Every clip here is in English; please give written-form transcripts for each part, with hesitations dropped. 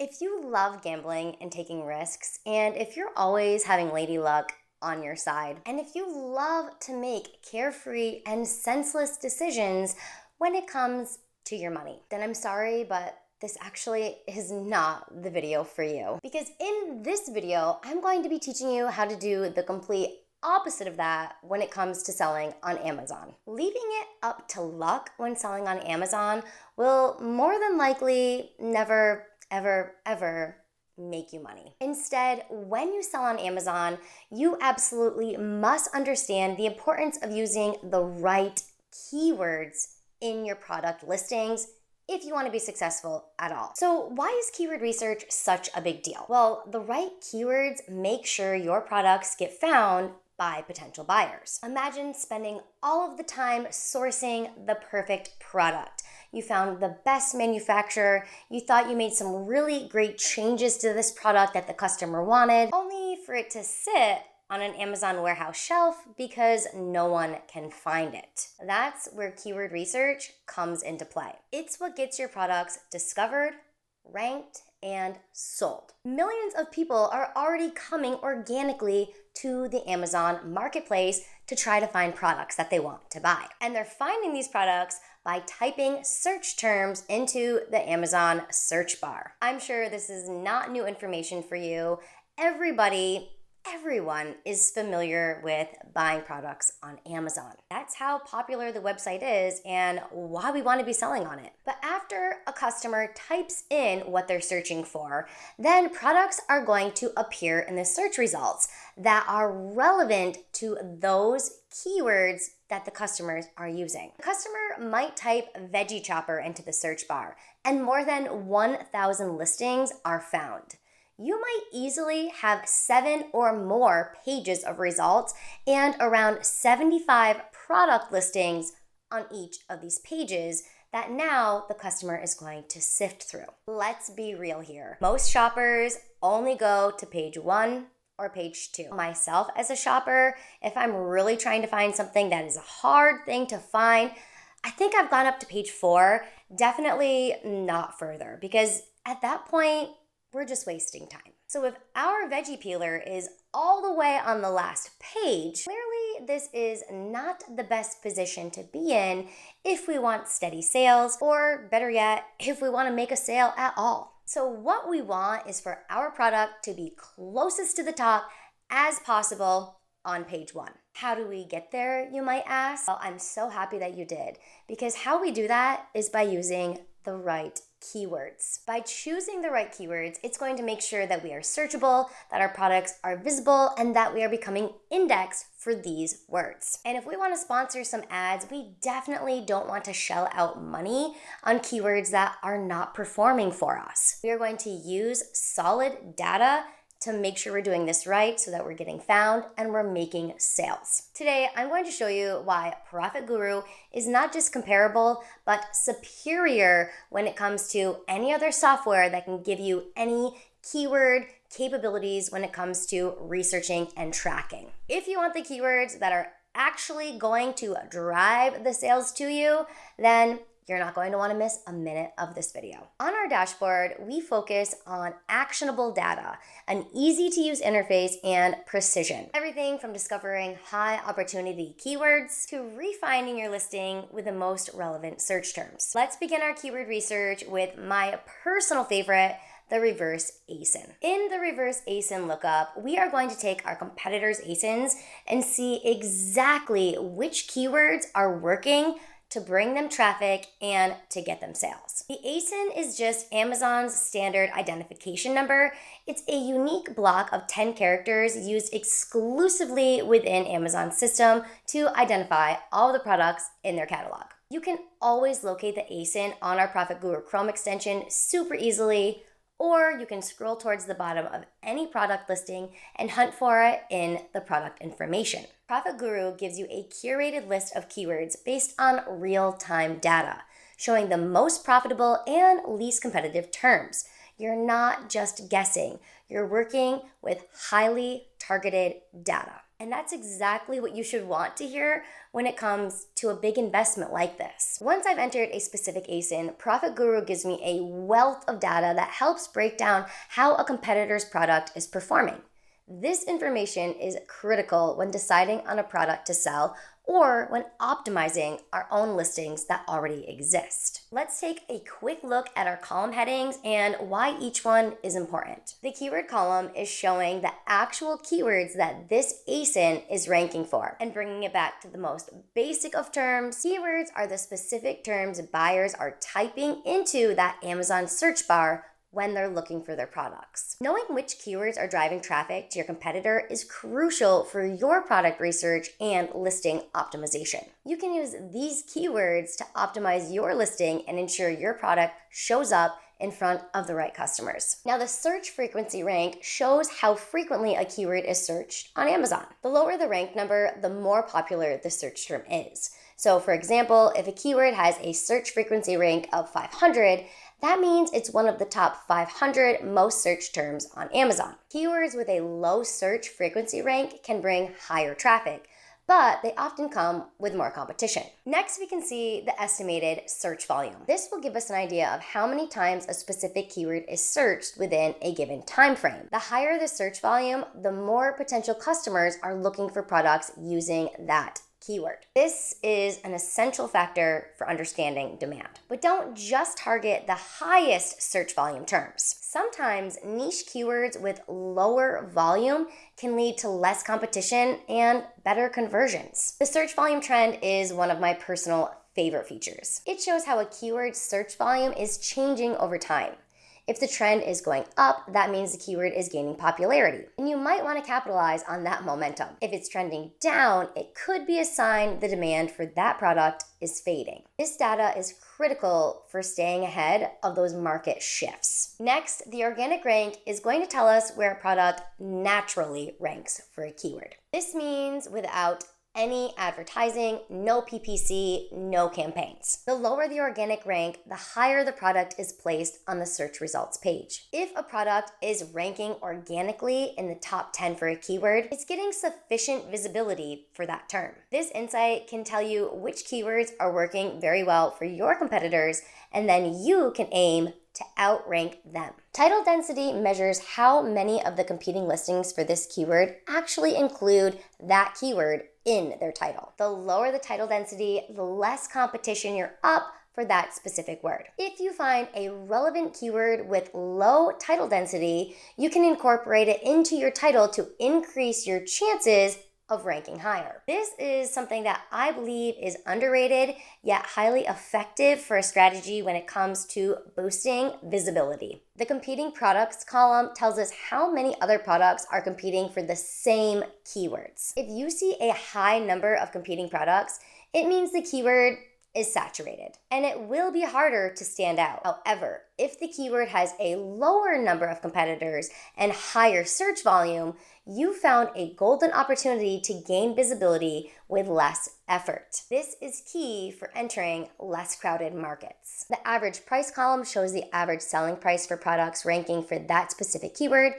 If you love gambling and taking risks, and if you're always having lady luck on your side, and if you love to make carefree and senseless decisions when it comes to your money, then I'm sorry, but this actually is not the video for you. Because in this video, I'm going to be teaching you how to do the complete opposite of that when it comes to selling on Amazon. Leaving it up to luck when selling on Amazon will more than likely never, ever make you money. Instead, when you sell on Amazon, you absolutely must understand the importance of using the right keywords in your product listings if you want to be successful at all. So why is keyword research such a big deal? Well, the right keywords make sure your products get found by potential buyers. Imagine spending all of the time sourcing the perfect product. You found the best manufacturer, you thought you made some really great changes to this product that the customer wanted, only for it to sit on an Amazon warehouse shelf because no one can find it. That's where keyword research comes into play. It's what gets your products discovered, ranked, and sold. Millions of people are already coming organically to the Amazon marketplace to try to find products that they want to buy. And they're finding these products by typing search terms into the Amazon search bar. I'm sure this is not new information for you. Everyone is familiar with buying products on Amazon. That's how popular the website is and why we want to be selling on it. But after a customer types in what they're searching for, then products are going to appear in the search results that are relevant to those keywords that the customers are using. The customer might type veggie chopper into the search bar, and more than 1,000 listings are found. You might easily have 7 or more pages of results and around 75 product listings on each of these pages that now the customer is going to sift through. Let's be real here. Most shoppers only go to page 1 or page 2. Myself as a shopper, if I'm really trying to find something that is a hard thing to find, I think I've gone up to page 4, definitely not further, because at that point, we're just wasting time. So if our veggie peeler is all the way on the last page, clearly this is not the best position to be in if we want steady sales, or better yet, if we want to make a sale at all. So what we want is for our product to be closest to the top as possible on page 1. How do we get there, you might ask? Well, I'm so happy that you did, because how we do that is by using the right keywords. By choosing the right keywords, it's going to make sure that we are searchable, that our products are visible, and that we are becoming indexed for these words. And if we want to sponsor some ads, we definitely don't want to shell out money on keywords that are not performing for us. We are going to use solid data to make sure we're doing this right so that we're getting found and we're making sales. Today, I'm going to show you why ProfitGuru is not just comparable, but superior when it comes to any other software that can give you any keyword capabilities when it comes to researching and tracking. If you want the keywords that are actually going to drive the sales to you, then you're not going to want to miss a minute of this video. On our dashboard, we focus on actionable data, an easy-to-use interface, and precision. Everything from discovering high opportunity keywords to refining your listing with the most relevant search terms. Let's begin our keyword research with my personal favorite, the reverse ASIN. In the reverse ASIN lookup, we are going to take our competitors' ASINs and see exactly which keywords are working to bring them traffic and to get them sales. The ASIN is just Amazon's standard identification number. It's a unique block of 10 characters used exclusively within Amazon's system to identify all the products in their catalog. You can always locate the ASIN on our ProfitGuru Chrome extension super easily, or you can scroll towards the bottom of any product listing and hunt for it in the product information. ProfitGuru gives you a curated list of keywords based on real-time data, showing the most profitable and least competitive terms. You're not just guessing. You're working with highly targeted data. And that's exactly what you should want to hear when it comes to a big investment like this. Once I've entered a specific ASIN, ProfitGuru gives me a wealth of data that helps break down how a competitor's product is performing. This information is critical when deciding on a product to sell or when optimizing our own listings that already exist. Let's take a quick look at our column headings and why each one is important. The keyword column is showing the actual keywords that this ASIN is ranking for. And bringing it back to the most basic of terms, keywords are the specific terms buyers are typing into that Amazon search bar when they're looking for their products. Knowing which keywords are driving traffic to your competitor is crucial for your product research and listing optimization. You can use these keywords to optimize your listing and ensure your product shows up in front of the right customers. Now, the search frequency rank shows how frequently a keyword is searched on Amazon. The lower the rank number, the more popular the search term is. So for example, if a keyword has a search frequency rank of 500, that means it's one of the top 500 most searched terms on Amazon. Keywords with a low search frequency rank can bring higher traffic, but they often come with more competition. Next, we can see the estimated search volume. This will give us an idea of how many times a specific keyword is searched within a given time frame. The higher the search volume, the more potential customers are looking for products using that keyword. This is an essential factor for understanding demand. But don't just target the highest search volume terms. Sometimes niche keywords with lower volume can lead to less competition and better conversions. The search volume trend is one of my personal favorite features. It shows how a keyword's search volume is changing over time. If the trend is going up, that means the keyword is gaining popularity, and you might want to capitalize on that momentum. If it's trending down, it could be a sign the demand for that product is fading. This data is critical for staying ahead of those market shifts. Next, the organic rank is going to tell us where a product naturally ranks for a keyword. This means without any advertising, no PPC, no campaigns. The lower the organic rank, the higher the product is placed on the search results page. If a product is ranking organically in the top 10 for a keyword, it's getting sufficient visibility for that term. This insight can tell you which keywords are working very well for your competitors, and then you can aim to outrank them. Title density measures how many of the competing listings for this keyword actually include that keyword in their title. The lower the title density, the less competition you're up for that specific word. If you find a relevant keyword with low title density, you can incorporate it into your title to increase your chances of ranking higher. This is something that I believe is underrated, yet highly effective for a strategy when it comes to boosting visibility. The competing products column tells us how many other products are competing for the same keywords. If you see a high number of competing products, it means the keyword is saturated, and it will be harder to stand out. However, if the keyword has a lower number of competitors and higher search volume, you found a golden opportunity to gain visibility with less effort. This is key for entering less crowded markets. The average price column shows the average selling price for products ranking for that specific keyword.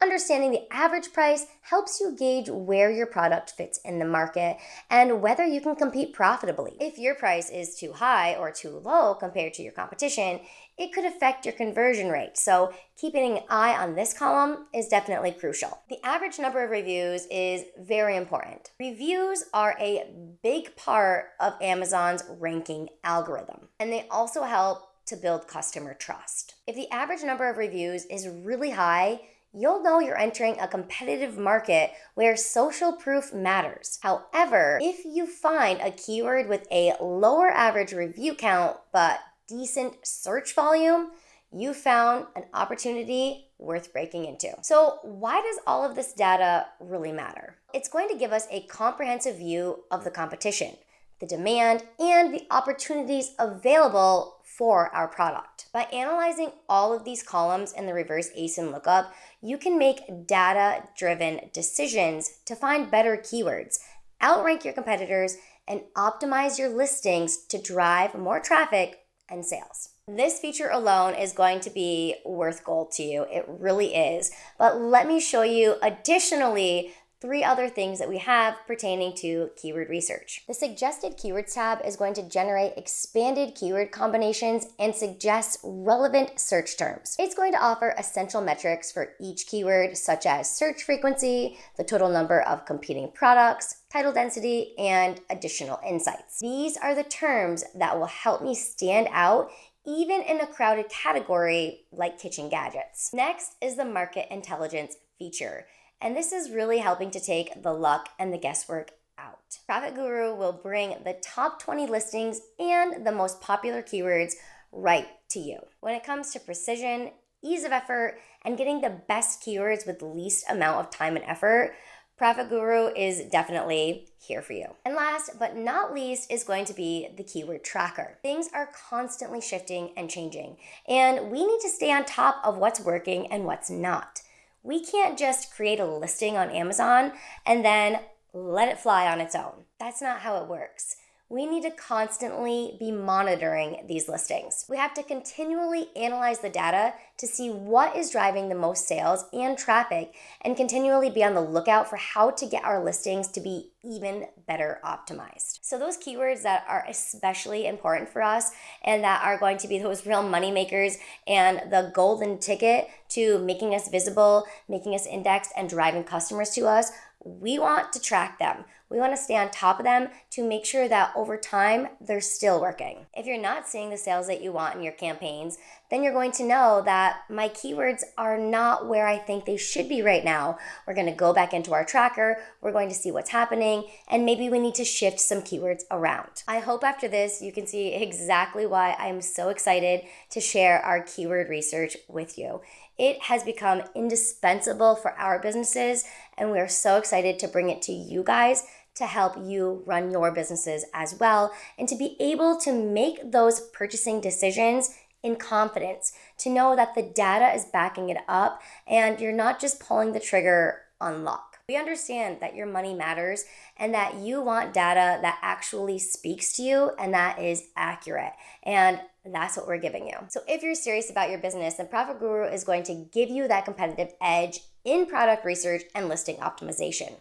Understanding the average price helps you gauge where your product fits in the market and whether you can compete profitably. If your price is too high or too low compared to your competition, it could affect your conversion rate. So keeping an eye on this column is definitely crucial. The average number of reviews is very important. Reviews are a big part of Amazon's ranking algorithm, and they also help to build customer trust. If the average number of reviews is really high, you'll know you're entering a competitive market where social proof matters. However, if you find a keyword with a lower average review count but decent search volume, you found an opportunity worth breaking into. So why does all of this data really matter? It's going to give us a comprehensive view of the competition, the demand, and the opportunities available for our product. By analyzing all of these columns in the reverse ASIN lookup, you can make data-driven decisions to find better keywords, outrank your competitors, and optimize your listings to drive more traffic and sales. This feature alone is going to be worth gold to you. It really is. But let me show you additionally 3 other things that we have pertaining to keyword research. The Suggested Keywords tab is going to generate expanded keyword combinations and suggest relevant search terms. It's going to offer essential metrics for each keyword, such as search frequency, the total number of competing products, title density, and additional insights. These are the terms that will help me stand out even in a crowded category like kitchen gadgets. Next is the Market Intelligence feature. And this is really helping to take the luck and the guesswork out. ProfitGuru will bring the top 20 listings and the most popular keywords right to you. When it comes to precision, ease of effort, and getting the best keywords with the least amount of time and effort, ProfitGuru is definitely here for you. And last but not least is going to be the keyword tracker. Things are constantly shifting and changing, and we need to stay on top of what's working and what's not. We can't just create a listing on Amazon and then let it fly on its own. That's not how it works. We need to constantly be monitoring these listings. We have to continually analyze the data to see what is driving the most sales and traffic, and continually be on the lookout for how to get our listings to be even better optimized. So those keywords that are especially important for us and that are going to be those real money makers and the golden ticket to making us visible, making us indexed, and driving customers to us, we want to track them. We want to stay on top of them to make sure that over time, they're still working. If you're not seeing the sales that you want in your campaigns, then you're going to know that my keywords are not where I think they should be right now. We're going to go back into our tracker, we're going to see what's happening, and maybe we need to shift some keywords around. I hope after this, you can see exactly why I'm so excited to share our keyword research with you. It has become indispensable for our businesses, and we're so excited to bring it to you guys to help you run your businesses as well, and to be able to make those purchasing decisions in confidence, to know that the data is backing it up and you're not just pulling the trigger on luck. We understand that your money matters and that you want data that actually speaks to you and that is accurate. And that's what we're giving you. So if you're serious about your business, then ProfitGuru is going to give you that competitive edge in product research and listing optimization.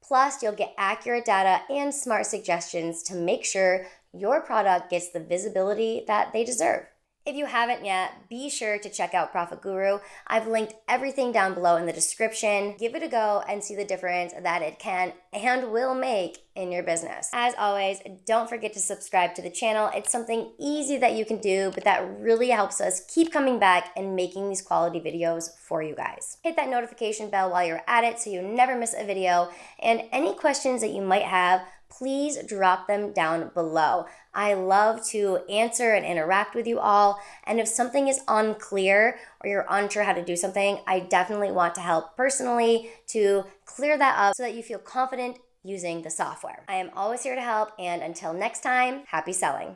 Plus, you'll get accurate data and smart suggestions to make sure your product gets the visibility that they deserve. If you haven't yet, be sure to check out ProfitGuru. I've linked everything down below in the description. Give it a go and see the difference that it can and will make in your business. As always, don't forget to subscribe to the channel. It's something easy that you can do, but that really helps us keep coming back and making these quality videos for you guys. Hit that notification bell while you're at it so you never miss a video. And any questions that you might have, please drop them down below. I love to answer and interact with you all. And if something is unclear or you're unsure how to do something, I definitely want to help personally to clear that up so that you feel confident using the software. I am always here to help, and until next time, happy selling.